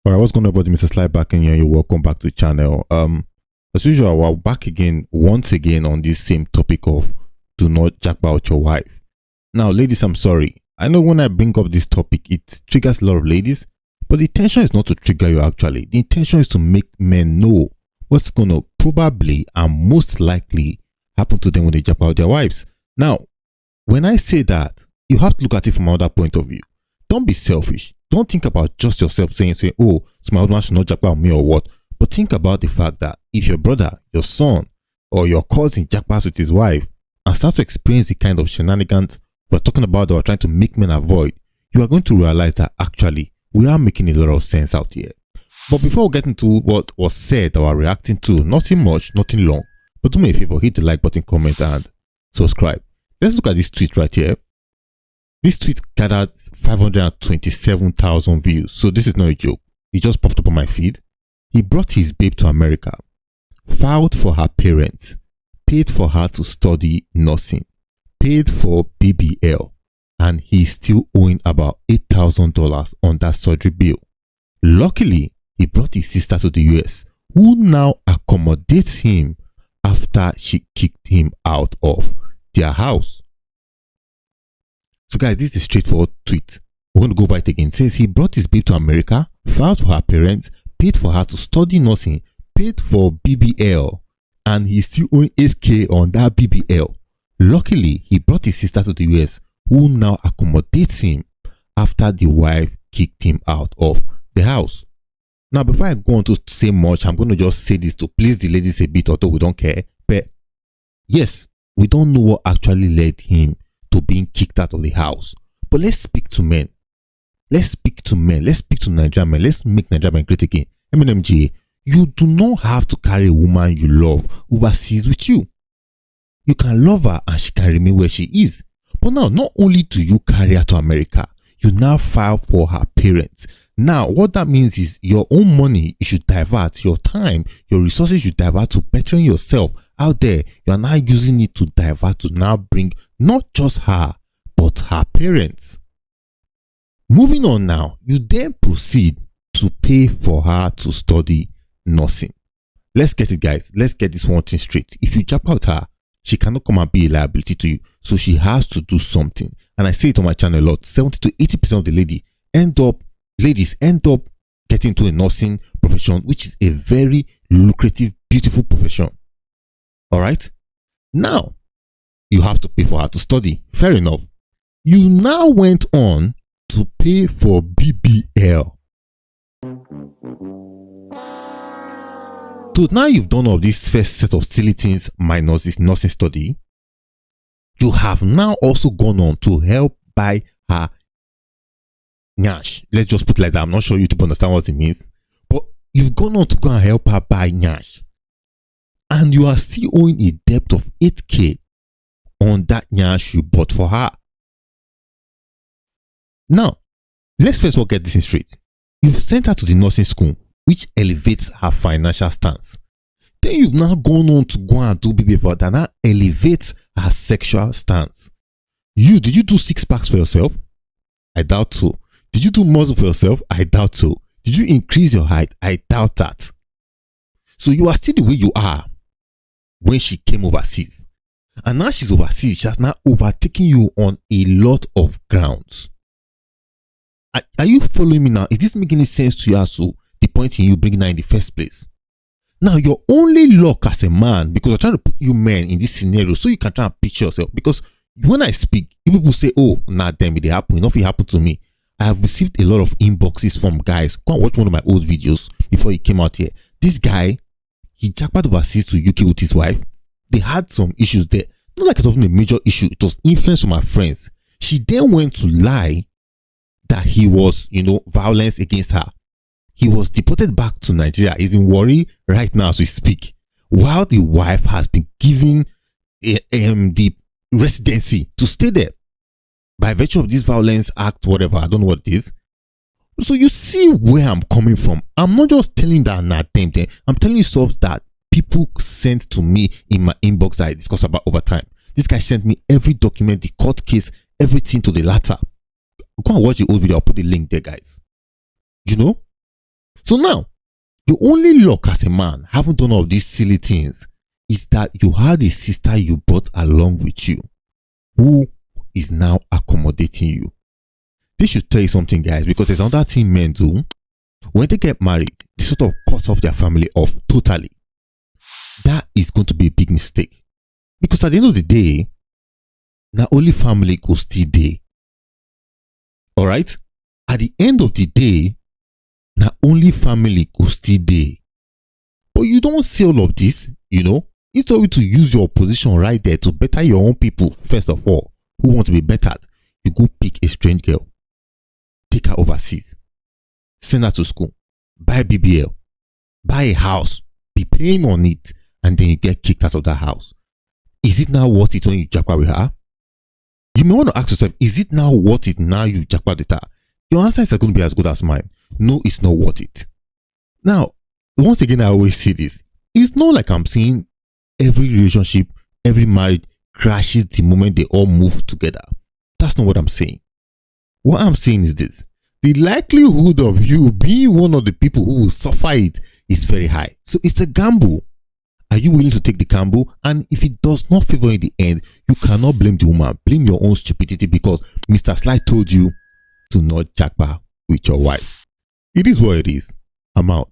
All right, what's going on, everybody? Mr. Slide back in here. You're welcome back to the channel. As usual, we're back again, once again, on this same topic of do not japa out your wife. Now, ladies, I'm sorry. I know when I bring up this topic, it triggers a lot of ladies, but the intention is not to trigger you actually. The intention is to make men know what's going to probably and most likely happen to them when they japa out their wives. Now, when I say that, you have to look at it from another point of view. Don't be selfish. Don't think about just yourself saying, oh, so my husband should not japa on me or what. But think about the fact that if your brother, your son, or your cousin japas with his wife and starts to experience the kind of shenanigans we're talking about that we're trying to make men avoid, you are going to realize that actually we are making a lot of sense out here. But before we get into what was said or are reacting to, nothing much, nothing long, but do me a favor, hit the like button, comment, and subscribe. Let's look at this tweet right here. This tweet gathered 527,000 views. So this is not a joke. It just popped up on my feed. He brought his babe to America, filed for her parents, paid for her to study nursing, paid for BBL, and he's still owing about $8,000 on that surgery bill. Luckily, he brought his sister to the US, who now accommodates him after she kicked him out of their house. So guys, this is a straightforward tweet. We're going to go over it again. It says he brought his babe to America, filed for her parents, paid for her to study nursing, paid for BBL, and he's still owing 8K on that BBL. Luckily, he brought his sister to the US, who now accommodates him after the wife kicked him out of the house. Now, before I go on to say much, I'm going to just say this to please the ladies a bit, although we don't care. But yes, we don't know what actually led him to being kicked out of the house. But let's speak to men. Let's speak to men. Let's speak to Nigerian men. Let's make Nigerian men great again. MNMGA, you do not have to carry a woman you love overseas with you. You can love her and she can remain where she is. But now, not only do you carry her to America, you now file for her parents. Now, what that means is your own money, you should divert, your time, your resources you divert to bettering yourself out there. You are now using it to divert to now bring not just her, but her parents. Moving on now, you then proceed to pay for her to study nursing. Let's get it, guys. Let's get this one thing straight. If you jump out her, she cannot come and be a liability to you. So she has to do something. And I say it on my channel a lot. 70 to 80% of the ladies end up getting into a nursing profession, which is a very lucrative, beautiful profession. All right. Now, you have to pay for her to study. Fair enough. You now went on to pay for BBL. So now you've done all this first set of silly things minus this nursing study. You have now also gone on to help buy her nyash. Let's just put it like that. I'm not sure YouTube understand what it means. But you've gone on to go and help her buy nyash. And you are still owing a debt of 8K on that nyash you bought for her. Now, let's first of all get this in straight. You've sent her to the nursing school, which elevates her financial stance. Then you've now gone on to go and do BBL that now elevates her sexual stance. Did you do 6 packs for yourself? I doubt so. Did you do muscle for yourself? I doubt so. Did you increase your height? I doubt that. So you are still the way you are when she came overseas. And now she's overseas. She has now overtaken you on a lot of grounds. Are you following me now? Is this making any sense to you as to the point in you bringing her in the first place? Now, your only luck as a man, because I'm trying to put you men in this scenario so you can try and picture yourself. Because when I speak, people say, oh, nah, damn it, it happened. Enough, it happened to me. I have received a lot of inboxes from guys. Go and watch one of my old videos before he came out here. This guy, he jackpot overseas to UK with his wife. They had some issues there. Not like it was a major issue. It was influence from my friends. She then went to lie that he was, violence against her. He was deported back to Nigeria. He's in Warri right now as we speak. While the wife has been given the residency to stay there by virtue of this violence act, whatever. I don't know what it is. So you see where I'm coming from. I'm not just telling that I'm telling you stuff that people sent to me in my inbox that I discussed about over time. This guy sent me every document, the court case, everything to the latter. Go and watch the old video. I'll put the link there, guys. So now, your only luck as a man, having done all of these silly things, is that you had a sister you brought along with you who is now accommodating you. This should tell you something, guys, because there's another thing men do. When they get married, they sort of cut off their family off totally. That is going to be a big mistake. Because at the end of the day, not only family goes still there. Alright? At the end of the day, not only family goes still there. But you don't say all of this, instead of you to use your position right there to better your own people, first of all, who want to be bettered, you go pick a strange girl, take her overseas, send her to school, buy BBL, buy a house, be paying on it, and then you get kicked out of that house. Is it now worth it when you japa with her? You may want to ask yourself, is it now worth it now you japa with her? Your answer is going to be as good as mine. No, it's not worth it. Now, once again, I always say this. It's not like I'm saying every relationship, every marriage crashes the moment they all move together. That's not what I'm saying. What I'm saying is this. The likelihood of you being one of the people who will suffer it is very high. So it's a gamble. Are you willing to take the gamble? And if it does not favor in the end, you cannot blame the woman. Blame your own stupidity because Mr. Sly told you to not japa with your wife. It is what it is. I'm out.